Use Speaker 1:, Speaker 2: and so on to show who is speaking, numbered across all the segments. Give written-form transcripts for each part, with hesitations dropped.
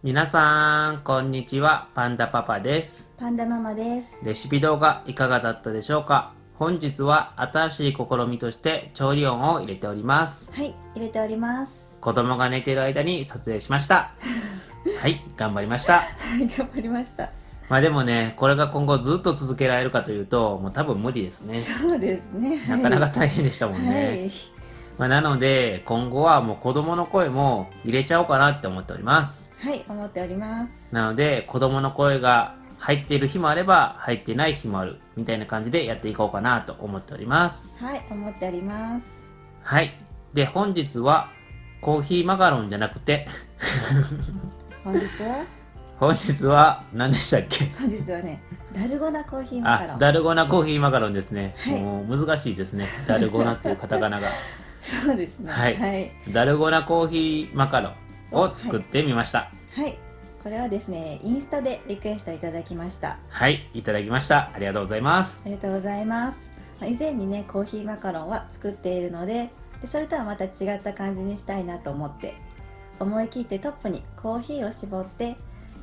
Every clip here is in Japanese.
Speaker 1: 皆さん、こんにちは。パンダパパです。
Speaker 2: パンダママです。
Speaker 1: レシピ動画いかがだったでしょうか？本日は新しい試みとして調理音を入れております。
Speaker 2: はい、入れております。
Speaker 1: 子供が寝ている間に撮影しました。はい、頑張りました。
Speaker 2: はい、頑張りました。
Speaker 1: でもね、これが今後ずっと続けられるかというと、もう多分無理ですね。
Speaker 2: そうですね。
Speaker 1: なかなか大変でしたもんね。なので、今後はもう子供の声も入れちゃおうかなって思っております。
Speaker 2: はい、思っております。
Speaker 1: なので、子供の声が入っている日もあれば、入ってない日もある。みたいな感じでやっていこうかなと思っております。
Speaker 2: はい、思っております。
Speaker 1: はい。で、本日は、コーヒーマカロンじゃなくて
Speaker 2: 本日
Speaker 1: は、何でしたっけ？
Speaker 2: 本日はね、ダルゴナコーヒーマカロン。
Speaker 1: ダルゴナコーヒーマカロンですね。
Speaker 2: はい、
Speaker 1: もう難しいですね。ダルゴナっていうカタカナが。
Speaker 2: そうですね。
Speaker 1: はい。ダルゴナコーヒーマカロンを作ってみました。
Speaker 2: はい。これはですね、インスタでリクエストいただきました。
Speaker 1: はい、いただきました。ありがとうございます。
Speaker 2: ありがとうございます。以前にね、コーヒーマカロンは作っているので、それとはまた違った感じにしたいなと思って、思い切ってトップにコーヒーを絞って、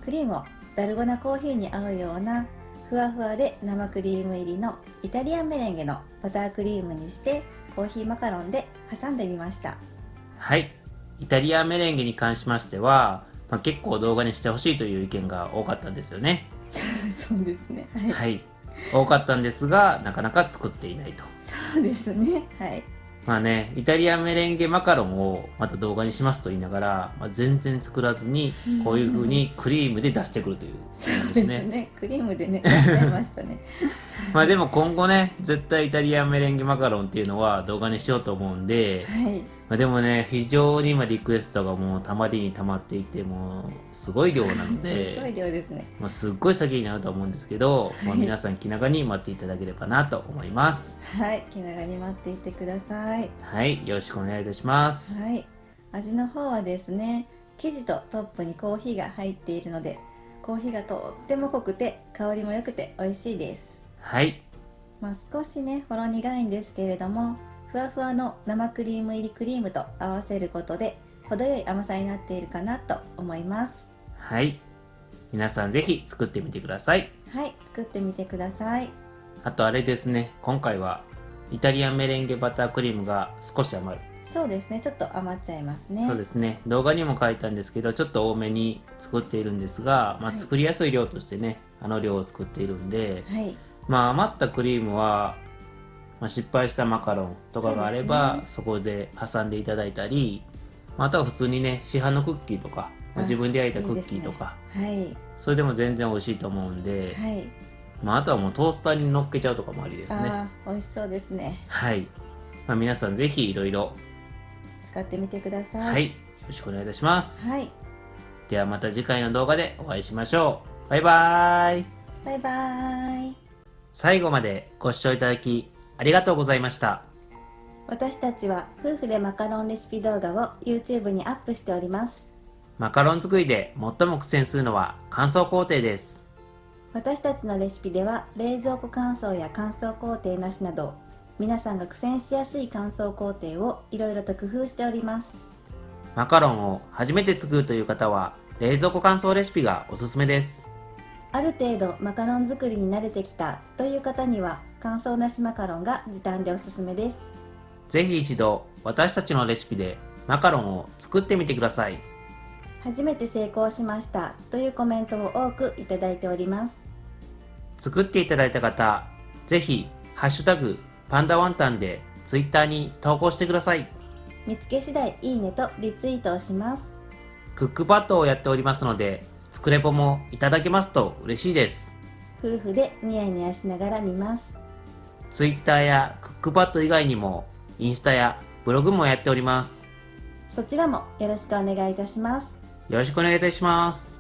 Speaker 2: クリームをダルゴナコーヒーに合うようなふわふわで生クリーム入りのイタリアンメレンゲのバタークリームにしてコーヒーマカロンで挟んでみました。
Speaker 1: はい、イタリアンメレンゲに関しましては、結構動画にしてほしいという意見が多かったんですよね。
Speaker 2: そうですね。はい、
Speaker 1: はい、多かったんですが、なかなか作っていないと。
Speaker 2: そうですね。はい。
Speaker 1: イタリアンメレンゲマカロンをまた動画にしますと言いながら、全然作らずに、こういう風にクリームで出してくるという
Speaker 2: そうですね。クリームでね、やっちゃいましたね。
Speaker 1: でも今後ね、絶対イタリアンメレンゲマカロンっていうのは動画にしようと思うんで、
Speaker 2: はい。
Speaker 1: でもね、非常に今リクエストがもうたまりにたまっていて、もうすごい量なので、
Speaker 2: すごい量ですね。
Speaker 1: すっごい先になると思うんですけど、皆さん気長に待っていただければなと思います。
Speaker 2: はい、気長に待っていてください。
Speaker 1: はい、よろしくお願いいたします。
Speaker 2: はい。味の方はですね、生地とトップにコーヒーが入っているので、コーヒーがとっても濃くて香りも良くて美味しいです。
Speaker 1: はい。
Speaker 2: 少しね、ほろ苦いんですけれども、ふわふわの生クリーム入りクリームと合わせることで程よい甘さになっているかなと思います。
Speaker 1: はい。皆さんぜひ作ってみてください。
Speaker 2: はい、作ってみてください。
Speaker 1: あとあれですね、今回はイタリアンメレンゲバタークリームが少し余る。
Speaker 2: そうですね、ちょっと余っちゃいますね。
Speaker 1: そうですね、動画にも書いたんですけど、ちょっと多めに作っているんですが、作りやすい量としてね、あの量を作っているんで、
Speaker 2: はい。
Speaker 1: 余ったクリームは、失敗したマカロンとかがあれば そこで挟んでいただいたり、あとは普通にね、市販のクッキーとか、自分で焼いたクッキーとか、
Speaker 2: いいですね。はい。
Speaker 1: それでも全然美味しいと思うんで、
Speaker 2: はい。
Speaker 1: あとはもうトースターに乗っけちゃうとかもありですね。
Speaker 2: 美味しそうですね。
Speaker 1: はい。皆さんぜひいろいろ
Speaker 2: 使ってみてください。
Speaker 1: はい、よろしくお願いいたします。
Speaker 2: はい。
Speaker 1: ではまた次回の動画でお会いしましょう。バイバーイ。
Speaker 2: バイバーイ。
Speaker 1: 最後までご視聴いただきありがとうございました。
Speaker 2: 私たちは夫婦でマカロンレシピ動画を YouTube にアップしております。
Speaker 1: マカロン作りで最も苦戦するのは乾燥工程です。
Speaker 2: 私たちのレシピでは冷蔵庫乾燥や乾燥工程なしなど、皆さんが苦戦しやすい乾燥工程をいろいろと工夫しております。
Speaker 1: マカロンを初めて作るという方は冷蔵庫乾燥レシピがおすすめです。
Speaker 2: ある程度マカロン作りに慣れてきたという方には乾燥なしマカロンが時短でおすすめです。
Speaker 1: ぜひ一度私たちのレシピでマカロンを作ってみてください。
Speaker 2: 初めて成功しましたというコメントを多くいただいております。
Speaker 1: 作っていただいた方、ぜひハッシュタグパンダワンタンでツイッターに投稿してください。
Speaker 2: 見つけ次第いいねとリツイートをします。
Speaker 1: クックパッドをやっておりますので、作レポもいただけますと嬉しいです。
Speaker 2: 夫婦でニヤニヤしながら見ます。
Speaker 1: ツイッターやクックパッド以外にもインスタやブログもやっております。
Speaker 2: そちらもよろしくお願いいたします。
Speaker 1: よろしくお願いいたします。